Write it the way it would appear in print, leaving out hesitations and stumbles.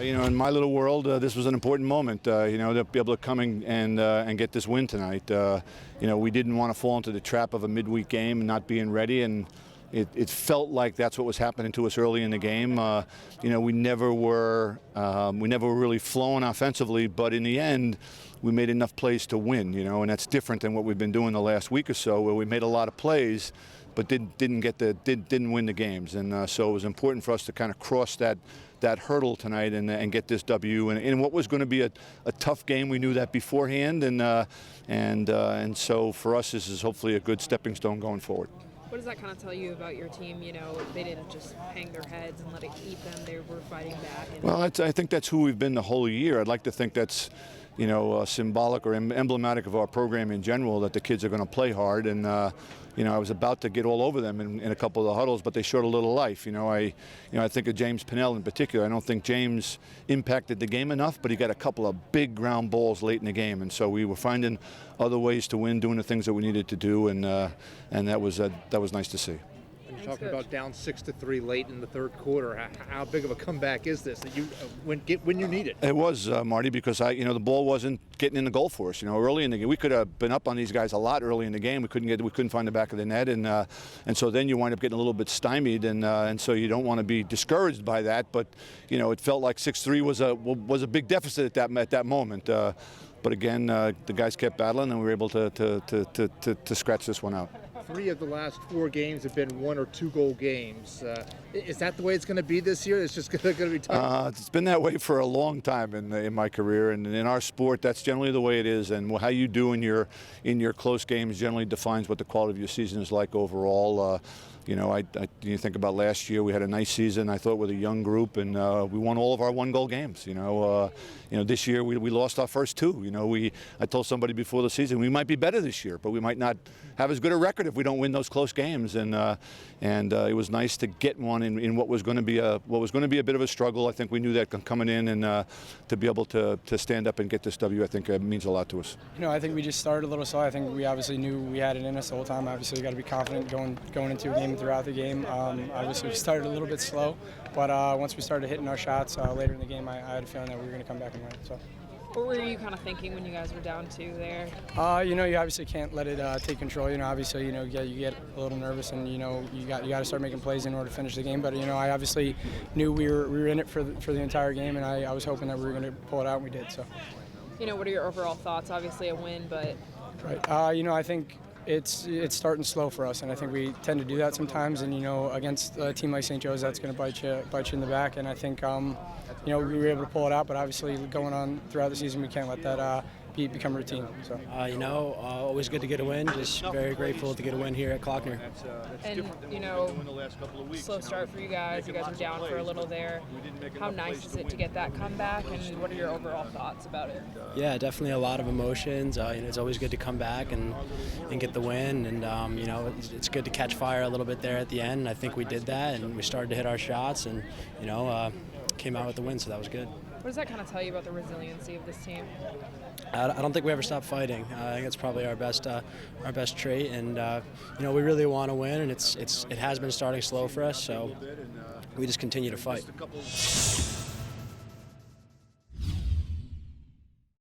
In my little world, this was an important moment, to be able to come and get this win tonight. We didn't want to fall into the trap of a midweek game and not being ready, and it felt like that's what was happening to us early in the game. We never were really flowing offensively, but in the end, we made enough plays to win, and that's different than what we've been doing the last week or so, where we made a lot of plays, but didn't win the games. And so it was important for us to kind of cross that hurdle tonight and get this W. And in what was going to be a tough game, we knew that beforehand. And so for us, this is hopefully a good stepping stone going forward. What does that kind of tell you about your team? They didn't just hang their heads and let it eat them. They were fighting back. Well, I think that's who we've been the whole year. I'd like to think that's, symbolic or emblematic of our program in general, that the kids are going to play hard. And, I was about to get all over them in a couple of the huddles, but they showed a little life. I think of James Pinnell in particular. I don't think James impacted the game enough, but he got a couple of big ground balls late in the game. And so we were finding other ways to win, doing the things that we needed to do, and that was nice to see. You're talking about down 6-3 late in the third quarter. How big of a comeback is this that you when you need it? It was, Marty, because the ball wasn't getting in the goal for us. Early in the game, we could have been up on these guys a lot early in the game. We couldn't find the back of the net, and so then you wind up getting a little bit stymied, and so you don't want to be discouraged by that. But it felt like 6-3 was a big deficit at that moment. But again, the guys kept battling, and we were able to scratch this one out. 3 of the last 4 games have been 1 or 2 goal games. Is that the way it's going to be this year? It's just going to be tough. It's been that way for a long time in my career, and in our sport, that's generally the way it is. And how you do in your close games generally defines what the quality of your season is like overall. You think about last year, we had a nice season, I thought, with a young group, and we won all of our 1-goal games. This year we lost our first 2. I told somebody before the season we might be better this year, but we might not have as good a record if we don't win those close games. And it was nice to get one in what was going to be a bit of a struggle. I think we knew that coming in, and to be able to stand up and get this W, I think means a lot to us. I think we just started a little slow. I think we obviously knew we had it in us the whole time. Obviously, we got to be confident going into a game throughout the game. Obviously, we started a little bit slow, but once we started hitting our shots later in the game, I had a feeling that we were going to come back and win. So. What were you kind of thinking when you guys were down 2 there? You obviously can't let it take control. Obviously, you get a little nervous, and you got to start making plays in order to finish the game. But I obviously knew we were in it for the entire game, and I was hoping that we were going to pull it out, and we did. So. What are your overall thoughts? Obviously, a win, but. Right. I think it's starting slow for us, and I think we tend to do that sometimes. And against a team like St. Joe's, that's going to bite you in the back. And I think we were able to pull it out, but obviously going on throughout the season, we can't let that become routine. So. Always good to get a win. Just very grateful to get a win here at Klockner. And slow start for you guys. You guys were down for a little there. How nice is it to get that comeback, and what are your overall thoughts about it? Yeah, definitely a lot of emotions. It's always good to come back and get the win, and it's good to catch fire a little bit there at the end. And I think we did that, and we started to hit our shots, and came out with the win, so that was good. What does that kind of tell you about the resiliency of this team? I don't think we ever stop fighting. I think it's probably our best trait, and we really want to win, and it has been starting slow for us, so we just continue to fight.